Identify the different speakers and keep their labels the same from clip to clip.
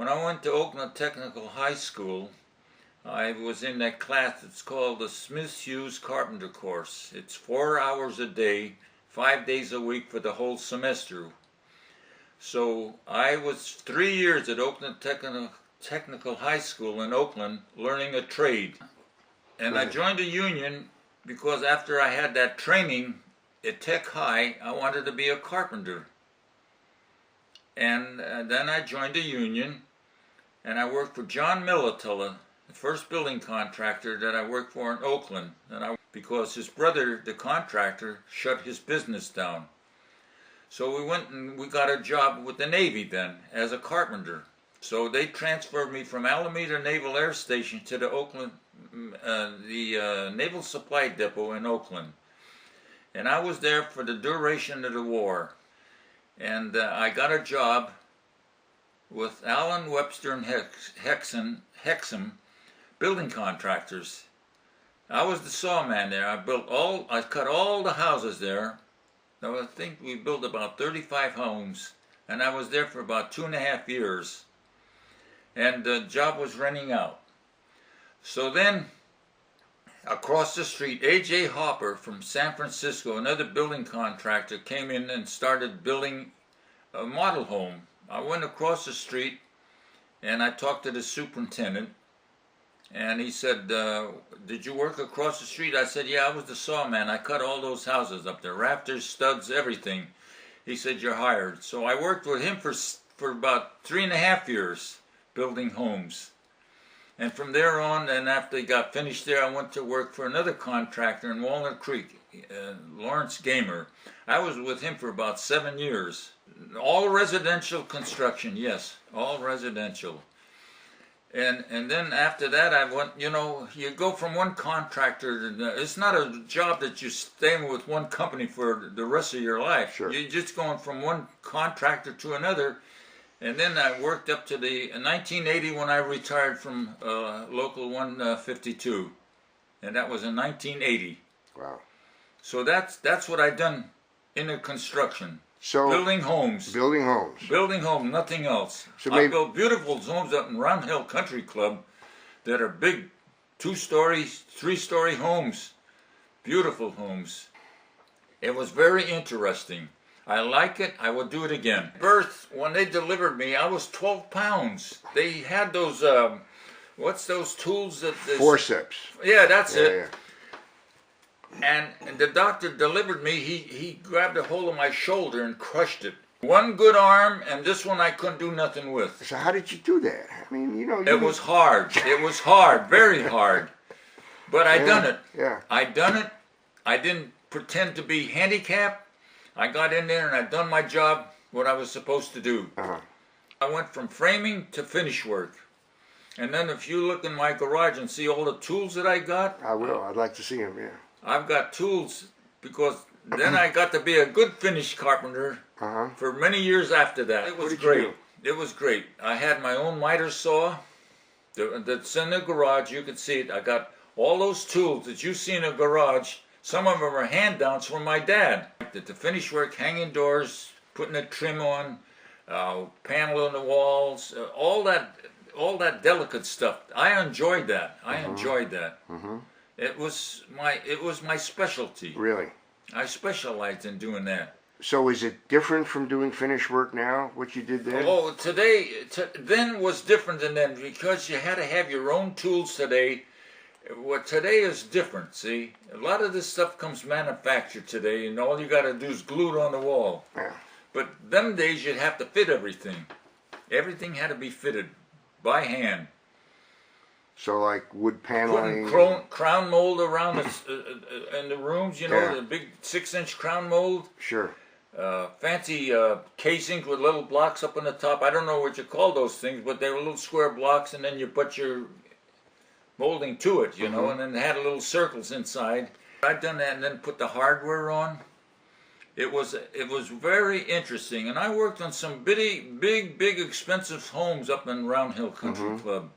Speaker 1: When I went to Oakland Technical High School, I was in that class. It's called the Smith-Hughes Carpenter course. It's 4 hours a day, 5 days a week for the whole semester. So I was 3 years at Oakland Technical High School in Oakland learning a trade. And I joined a union because after I had that training at Tech High, I wanted to be a carpenter. And then I joined a union, and I worked for John Militella, the first building contractor that I worked for in Oakland, because his brother, the contractor, shut his business down. So we went and we got a job with the Navy then as a carpenter. So they transferred me from Alameda Naval Air Station to the Oakland, Naval Supply Depot in Oakland. And I was there for the duration of the war. And I got a job with Allen, Webster, and Hexham building contractors. I was the sawman there. I cut all the houses there. I think we built about 35 homes, and I was there for about 2.5 years. And the job was running out. So then, across the street, A.J. Hopper from San Francisco, another building contractor, came in and started building a model home. I went across the street and I talked to the superintendent, and he said, did you work across the street? I said, yeah, I was the sawman. I cut all those houses up there, rafters, studs, everything. He said, you're hired. So I worked with him for about 3.5 years building homes. And from there on, and after he got finished there, I went to work for another contractor in Walnut Creek, Lawrence Gamer. I was with him for about 7 years. All residential construction, yes, all residential. And then after that, I went, you know, you go from one contractor to, it's not a job that you're staying with one company for the rest of your life.
Speaker 2: Sure.
Speaker 1: You're just going from one contractor to another. And then I worked up to the 1980 when I retired from Local 152, and that was in 1980.
Speaker 2: Wow.
Speaker 1: So that's what I done in the construction.
Speaker 2: So
Speaker 1: building homes.
Speaker 2: Building homes.
Speaker 1: Building homes, nothing else.
Speaker 2: So
Speaker 1: I built beautiful homes up in Round Hill Country Club that are big 2-story, 3-story homes. Beautiful homes. It was very interesting. I like it. I would do it again. Birth, when they delivered me, I was 12 pounds. They had those, what's those tools that...
Speaker 2: Forceps.
Speaker 1: Yeah, that's it.
Speaker 2: Yeah.
Speaker 1: And the doctor delivered me. He grabbed a hold of my shoulder and crushed it. One good arm, and this one I couldn't do nothing with.
Speaker 2: So how did you do that? I mean, you know...
Speaker 1: It was hard. It was hard. Very hard. But I done it.
Speaker 2: Yeah.
Speaker 1: I done it. I didn't pretend to be handicapped. I got in there and I done my job, what I was supposed to do. I went from framing to finish work. And then if you look in my garage and see all the tools that I got.
Speaker 2: I will. I'd like to see them, yeah.
Speaker 1: I've got tools because then I got to be a good finish carpenter for many years after that. It was great. It was great. I had my own miter saw that's in the garage. You can see it. I got all those tools that you see in a garage. Some of them are hand-downs from my dad. To finish work, hanging doors, putting a trim on, panel on the walls, all that delicate stuff. I enjoyed that. I enjoyed that. It was my specialty.
Speaker 2: Really?
Speaker 1: I specialized in doing that.
Speaker 2: So is it different from doing finish work now, what you did then?
Speaker 1: Oh, then was different than then because you had to have your own tools today. What today is different, see? A lot of this stuff comes manufactured today, and all you got to do is glue it on the wall.
Speaker 2: Yeah.
Speaker 1: But them days you'd have to fit everything. Everything had to be fitted by hand.
Speaker 2: So like wood paneling?
Speaker 1: Putting crown mold around in the rooms, you know, the big 6-inch crown mold.
Speaker 2: Sure.
Speaker 1: Fancy casings with little blocks up on the top. I don't know what you call those things, but they were little square blocks, and then you put your molding to it, you know, and then it had little circles inside. I've done that and then put the hardware on. It was very interesting, and I worked on some big expensive homes up in Round Hill Country Club.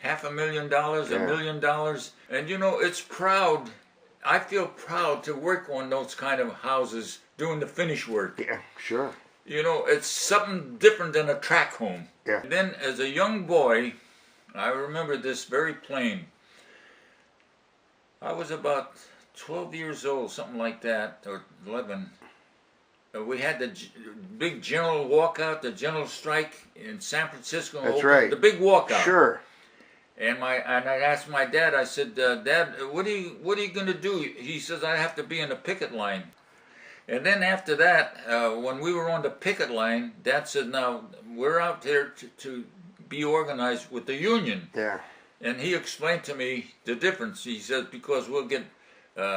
Speaker 1: $500,000, $1 million, and you know, it's proud. I feel proud to work on those kind of houses doing the finish work.
Speaker 2: Yeah, sure.
Speaker 1: You know, it's something different than a track home.
Speaker 2: Yeah.
Speaker 1: Then as a young boy, I remember this very plain. I was about 12 years old, something like that, or 11. We had the big general walkout, the general strike in San Francisco.
Speaker 2: That's right.
Speaker 1: The big walkout.
Speaker 2: Sure.
Speaker 1: And I asked my dad. I said, "Dad, what are you going to do?" He says, "I have to be in the picket line." And then after that, when we were on the picket line, Dad said, "Now we're out there to be organized with the union."
Speaker 2: Yeah.
Speaker 1: And he explained to me the difference. He says, because we'll get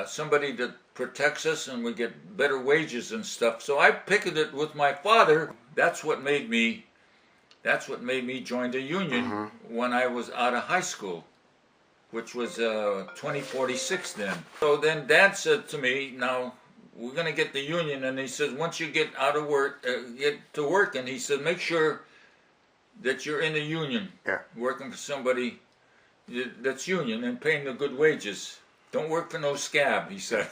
Speaker 1: somebody that protects us and we get better wages and stuff. So I picketed with my father. That's what made me join the union when I was out of high school, which was 2046 then. So then Dad said to me, "Now we're going to get the union." And he says, once you get out of work, get to work, and he said, make sure that you're in the union, working for somebody that's union and paying the good wages. Don't work for no scab, he said.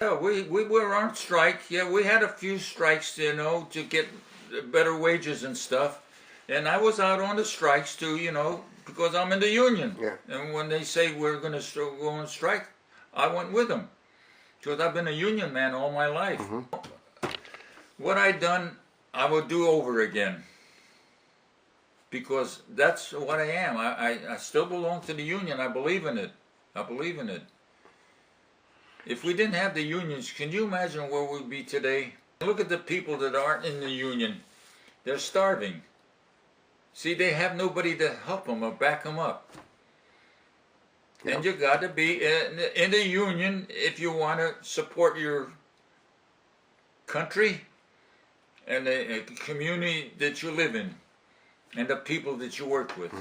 Speaker 1: Yeah, we were on strike. Yeah, we had a few strikes, you know, to get better wages and stuff. And I was out on the strikes too, you know, because I'm in the union.
Speaker 2: Yeah.
Speaker 1: And when they say we're going to go on strike, I went with them. Because I've been a union man all my life. What I done, I will do over again. Because that's what I am. I still belong to the union. I believe in it. I believe in it. If we didn't have the unions, can you imagine where we'd be today? Look at the people that aren't in the union. They're starving. See, they have nobody to help them or back them up. Yeah. And you got to be in the union if you want to support your country and the community that you live in and the people that you work with.